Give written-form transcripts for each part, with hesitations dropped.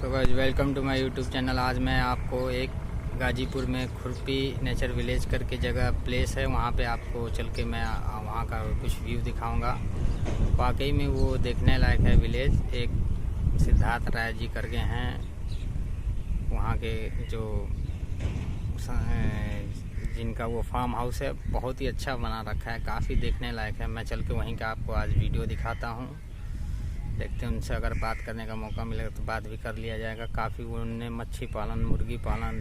So guys welcome to my YouTube channel. आज मैं आपको एक गाजीपुर में खुरपी नेचर विलेज करके जगह प्लेस है, वहाँ पे आपको चल के मैं वहाँ का कुछ व्यू दिखाऊंगा। वाकई में वो देखने लायक है विलेज। एक सिद्धार्थ राय जी करके हैं, वहाँ के जो जिनका वो फार्म हाउस है बहुत ही अच्छा बना रखा है, काफ़ी देखने लायक है। मैं चल के वहीं का आपको आज वीडियो दिखाता हूँ। देखते हैं उनसे अगर बात करने का मौका मिलेगा तो बात भी कर लिया जाएगा। काफ़ी उन्होंने मच्छी पालन, मुर्गी पालन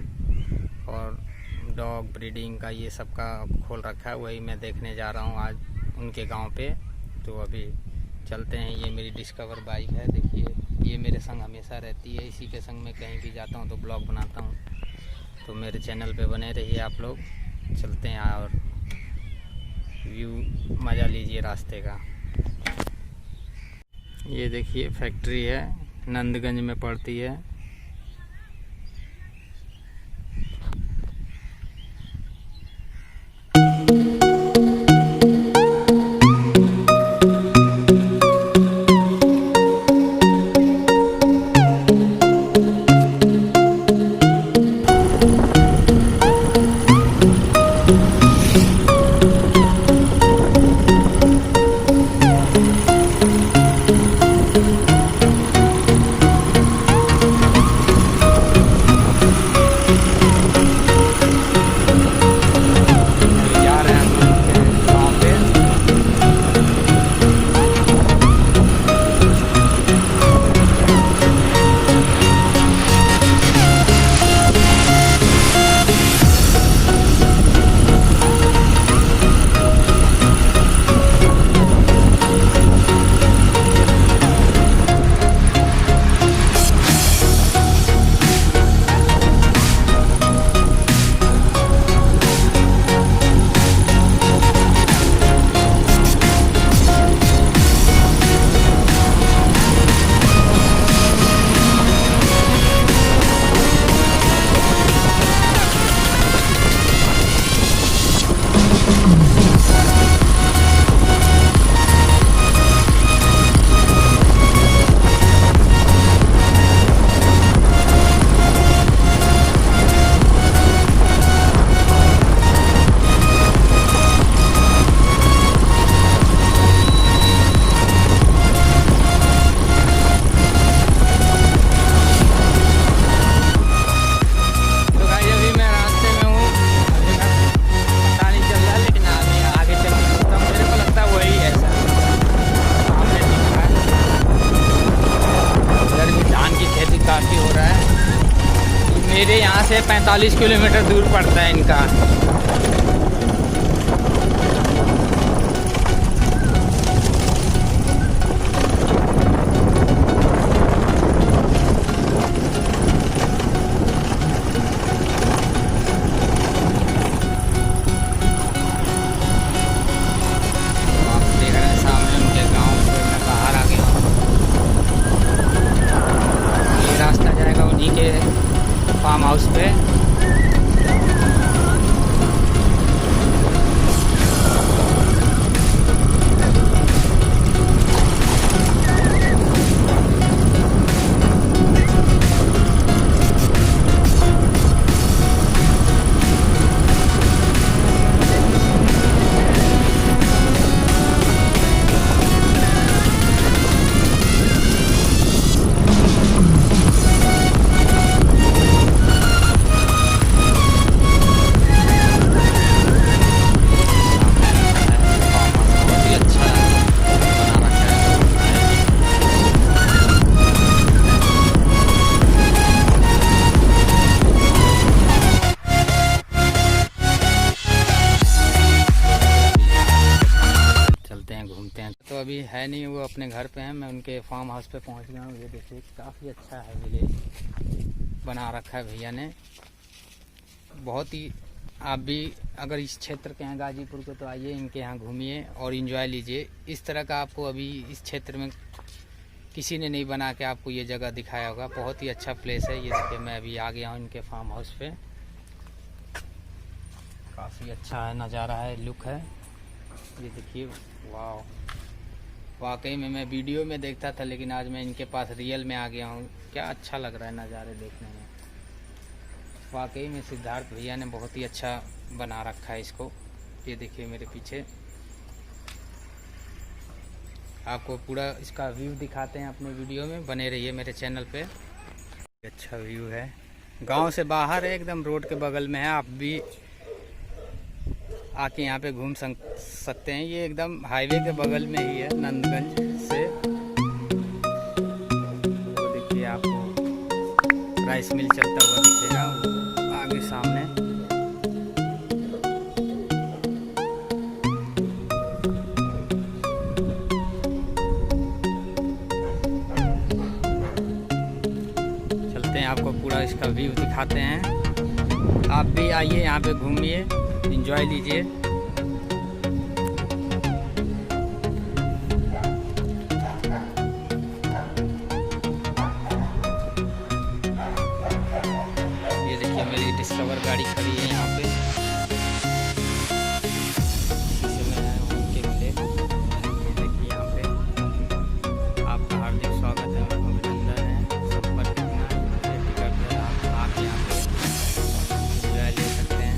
और डॉग ब्रीडिंग का ये सब का खोल रखा है। वही मैं देखने जा रहा हूँ आज उनके गांव पे। तो अभी चलते हैं। ये मेरी डिस्कवर बाइक है, देखिए ये मेरे संग हमेशा रहती है। इसी के संग मैं कहीं भी जाता हूँ तो ब्लॉग बनाता हूँ, तो मेरे चैनल पे बने रहिए आप लोग। चलते हैं और व्यू मज़ा लीजिए रास्ते का। ये देखिए फैक्ट्री है, नंदगंज में पड़ती है। काफ़ी हो रहा है। मेरे यहाँ से 45 किलोमीटर दूर पड़ता है इनका। आप देख रहे हैं सामने उनके गांव से मैं बाहर आ गया हूँ। रास्ता जाएगा उन्हीं के फार्म हाउस पे। घूमते हैं। तो अभी है नहीं, वो अपने घर पे हैं। मैं उनके फार्म हाउस पे पहुंच गया हूँ। ये देखिए काफ़ी अच्छा है विलेज बना रखा है भैया ने, बहुत ही। आप भी अगर इस क्षेत्र के हैं गाजीपुर के तो आइए, इनके यहाँ घूमिए और एंजॉय लीजिए। इस तरह का आपको अभी इस क्षेत्र में किसी ने नहीं बना के आपको ये जगह दिखाया होगा। बहुत ही अच्छा प्लेस है। ये देखिए मैं अभी आ गया हूँ इनके फार्म हाउस पे। काफ़ी अच्छा है, नज़ारा है, लुक है। ये देखिए वाह, वाकई में मैं वीडियो में देखता था, लेकिन आज मैं इनके पास रियल में आ गया हूँ। क्या अच्छा लग रहा है नज़ारे देखने में। वाकई में सिद्धार्थ भैया ने बहुत ही अच्छा बना रखा है इसको। ये देखिए मेरे पीछे, आपको पूरा इसका व्यू दिखाते हैं अपने वीडियो में, बने रहिए मेरे चैनल पे। अच्छा व्यू है, गांव से बाहर है, एकदम रोड के बगल में है। आप भी आके यहाँ पे घूम सकते हैं। ये एकदम हाईवे के बगल में ही है, नंदगंज से। वो देखिए आपको राइस मिल चलता हुआ दिखेगा आगे सामने। चलते हैं, आपको पूरा इसका व्यू दिखाते हैं। आप भी आइए यहाँ पे, घूमिए, एंजॉय लीजिए। ये देखिए मेरी डिस्कवर गाड़ी खड़ी है यहाँ पे। इसी में है उनके मिले। ये देखिए यहाँ पे आपका हार्दिक स्वागत है, अभिनंदन है। संपर्क करना है, टिकट है, आप यहाँ पे एंजॉय ले सकते हैं।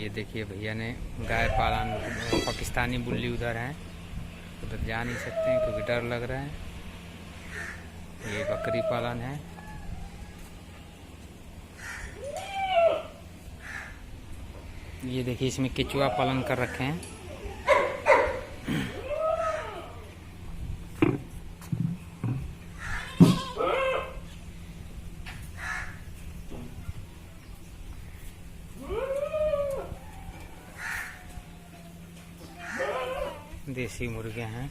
ये देखिए भैया ने गाय पालन, पाकिस्तानी बुल्ली उधर है, उधर जा नहीं सकते हैं क्योंकि डर लग रहा है। ये बकरी पालन है। ये देखिए इसमें केचुआ पालन कर रखे हैं। देसी मुर्गे हैं।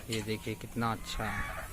ये देखिए कितना अच्छा है।